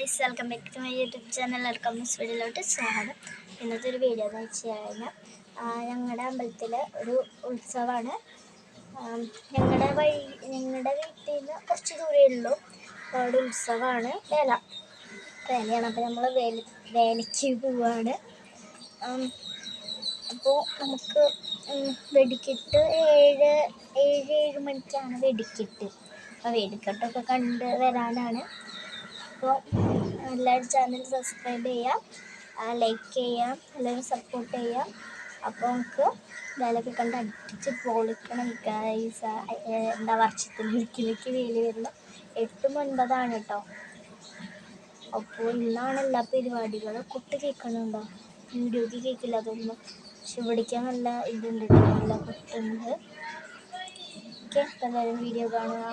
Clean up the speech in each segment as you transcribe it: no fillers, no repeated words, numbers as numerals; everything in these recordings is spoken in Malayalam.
Guys, welcome back to my YouTube channel. എല്ലാവർക്കും വീഡിയോയിലോട്ട് സ്വാഗതം. ഇന്നത്തെ ഒരു വീഡിയോ എന്ന് വെച്ച് കഴിഞ്ഞാൽ ഞങ്ങളുടെ അമ്പലത്തിലെ ഒരു ഉത്സവമാണ്. ഞങ്ങളുടെ വീട്ടിൽ നിന്ന് കുറച്ച് ദൂരമേ ഉള്ളൂ. അപ്പോൾ അവിടെ ഉത്സവമാണ്, വേലയാണ്. അപ്പോൾ നമ്മൾ വേലയ്ക്ക് പോവുകയാണ്. അപ്പോൾ നമുക്ക് വെടിക്കെട്ട് 7 മണിക്കാണ് വെടിക്കെട്ട്. അപ്പോൾ വെടിക്കെട്ടൊക്കെ കണ്ട് വരാനാണ്. അപ്പോൾ എല്ലാവരും ചാനൽ സബ്സ്ക്രൈബ് ചെയ്യാം, ലൈക്ക് ചെയ്യാം, എല്ലാവരും സപ്പോർട്ട് ചെയ്യാം. അപ്പോൾ നമുക്ക് വേലൊക്കെ കണ്ട് അടിച്ച് പൊളിക്കണം ഗൈസ്. വർഷത്തിലേക്ക് വേലി വരുന്നത് 8-9 കേട്ടോ. അപ്പോൾ ഇന്നാണ് എല്ലാ പരിപാടികളും. കുട്ടി കേൾക്കണുണ്ടോ? വീഡിയോക്ക് കേൾക്കില്ല അതൊന്നും, പക്ഷെ പിടിക്കാൻ നല്ല ഇതുണ്ട്, നല്ല കുട്ടുണ്ട്. ഓക്കെ, എല്ലാവരും വീഡിയോ കാണുക.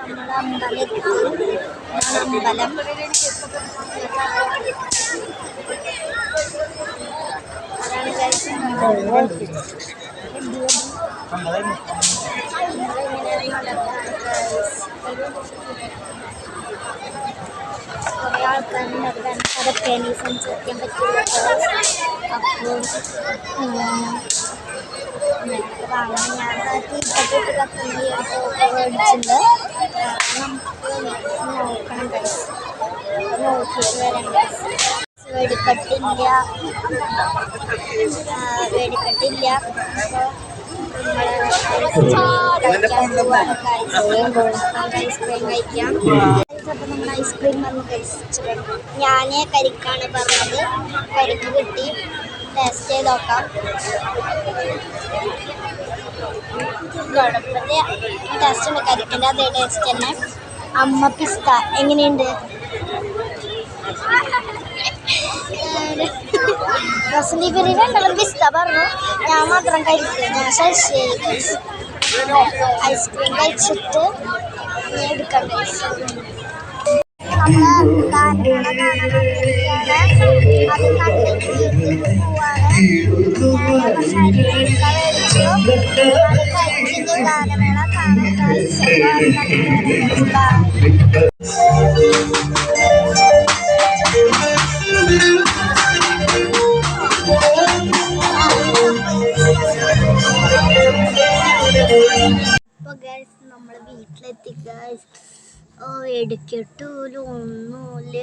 നമ്മുടെ അമ്പലം അതാണ് ഗൈസ്. കുറേ ആൾക്കാരുണ്ട്, അത് കാരണം അതൊക്കെ സംസാരിക്കാൻ പറ്റില്ല. അപ്പോൾ ഞാൻ തീപ്പട്ടിട്ട് കത്തുന്ന ഈ ഒരു ഫോട്ടോ മേടിച്ചിട്ടുണ്ട്. നമുക്ക് നോക്കണം ഗൈസ്, നോക്കിയിട്ട് വരാം ഗൈസ്. വെടിക്കെട്ടില്ല. ഐസ്ക്രീം കഴിക്കാം. അപ്പോൾ നമ്മൾ ഐസ്ക്രീം വന്ന് കഴിച്ചിട്ടുണ്ട്. ഞാൻ കരിക്കാണ് പറഞ്ഞത്, കരിക്ക് കിട്ടി. ടേസ്റ്റ് ചെയ്ത് നോക്കാം. കുഴപ്പമില്ല, ടേസ്റ്റ് ഉണ്ട്. കരിക്കിൻ്റെ അതേ ടേസ്റ്റ് തന്നെ. അമ്മ പിസ്ത എങ്ങനെയുണ്ട്? രണ്ടവർ പിസ്ത പറഞ്ഞു, ഞാൻ മാത്രം കഴിക്കുക. ഞാൻ ഐസ്ക്രീം കഴിച്ചിട്ട് എടുക്കാം. അപ്പോൾ ഗൈസ്, നമ്മൾ വീട്ടിലെത്തി ഗൈസ്. വെടിക്കെട്ടൂലും ഒന്നുമില്ല.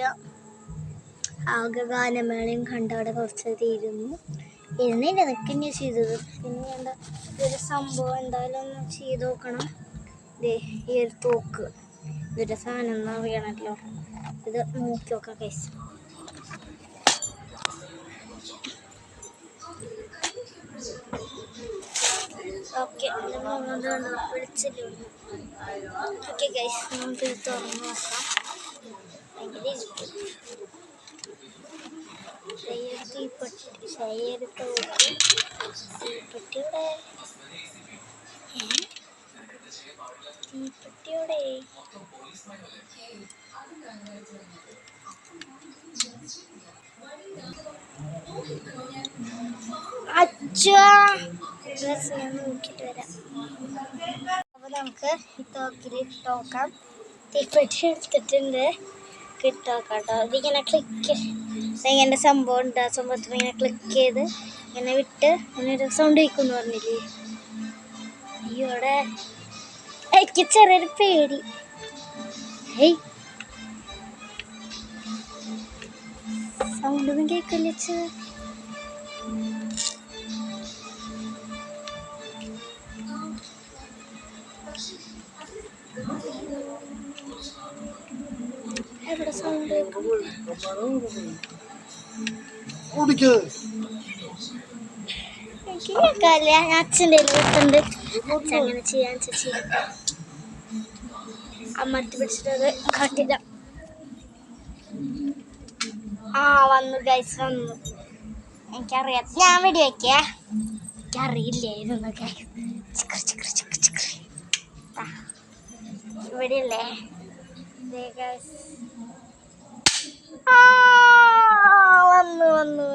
ആകെ ഗാനമേളയും കണ്ട് അവിടെ കുറച്ച് ഇരുന്നില്ല നിൽക്കുകയാണ് ചെയ്തത്. പിന്നെ എന്താ ഇതൊരു സംഭവം എന്തായാലും ഒന്ന് ചെയ്ത് നോക്കണം. ഈ ഒരു തോക്ക് ഇതൊരു സാധനം എന്ന് അറിയണമല്ലോ. ഇത് നോക്കി നോക്കാം ഗൈസ്. ഓക്കെ, വിളിച്ചില്ല. ഓക്കെ ഗൈസ്, നമുക്ക് ഇത് തുറന്ന് നോക്കാം. ഭയങ്കര തീപ്പെട്ടിയുടെ ഞാൻ നോക്കിയിട്ട് വരാം. അപ്പോൾ നമുക്ക് ഈ തോക്കിൽ ഇട്ട് നോക്കാം. തീപ്പെട്ടി എടുത്തിട്ടുണ്ട്, കിട്ടോക്കാം കേട്ടോ. ഇതിങ്ങനെ ഇങ്ങനെ സംഭവം ഉണ്ട്. ആ സംഭവത്തിൽ ഇങ്ങനെ ക്ലിക്ക് ചെയ്ത് ഇങ്ങനെ വിട്ട് ഇങ്ങനെ സൗണ്ട് കേൾക്കുമെന്ന് പറഞ്ഞില്ലേ? ഇവിടെ എനിക്ക് ചെറിയൊരു പേടി. സൗണ്ടൊന്നും കേൾക്കില്ല. എവിടെ സൗണ്ട് എനിക്ക് കേൾക്കാല്ല. ഞാൻ അച്ഛൻ്റെ വിട്ടുണ്ട്. അച്ഛൻ അങ്ങനെ ചെയ്യാൻ ചെയ്യട്ടെ. അമ്മത്തി പിടിച്ചിട്ട് അത് കാട്ടില്ല. വന്നു ഗൈസ്, വന്നു. എനിക്കറിയാം, ഞാൻ വെടി വയ്ക്കാ. എനിക്കറിയില്ലായിരുന്നു ഗൈസ്. ഇവിടെയല്ലേ വന്നു.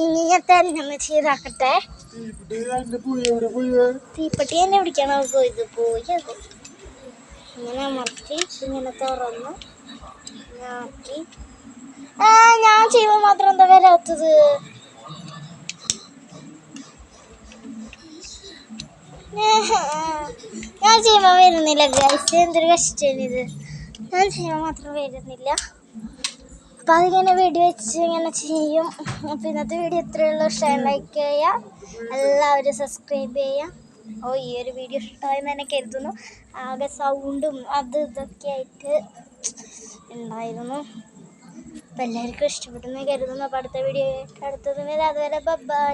ഇനി ഞാൻ തന്നെ ചെയ്താക്കട്ടെ. തീപ്പെട്ടി തന്നെ പിടിക്കണം പോയത് പോയി അത് ഇങ്ങനെ അമർത്തി ഇങ്ങനെ തുറന്ന് ആക്കി. ഞാൻ ചെയ്യുമ്പോൾ മാത്രം എന്താ വരാത്തത്? ഞാൻ ചെയ്യുമ്പോൾ വരുന്നില്ല ഗൈസ്, എന്തൊരു കഷ്ടമാണിത്. ഞാൻ ചെയ്യുമ്പോൾ മാത്രം വരുന്നില്ല. അപ്പം അതിങ്ങനെ വീഡിയോ വെച്ച് ഇങ്ങനെ ചെയ്യും. അപ്പം ഇന്നത്തെ വീഡിയോ ഇത്രയുള്ളൂ. ഷെയർ ലൈക്ക് ചെയ്യുക, എല്ലാവരും സബ്സ്ക്രൈബ് ചെയ്യുക. ഈ ഒരു വീഡിയോ ഇഷ്ടമായെന്ന് തന്നെ കരുതുന്നു. ആകെ സൗണ്ടും അത് ഇതൊക്കെ ആയിട്ട് ഉണ്ടായിരുന്നു. അപ്പം എല്ലാവർക്കും ഇഷ്ടപ്പെട്ടെന്ന് കരുതുന്നു. അപ്പം അടുത്ത വീഡിയോ അടുത്തത് വരെ, അതുവരെ ബൈ.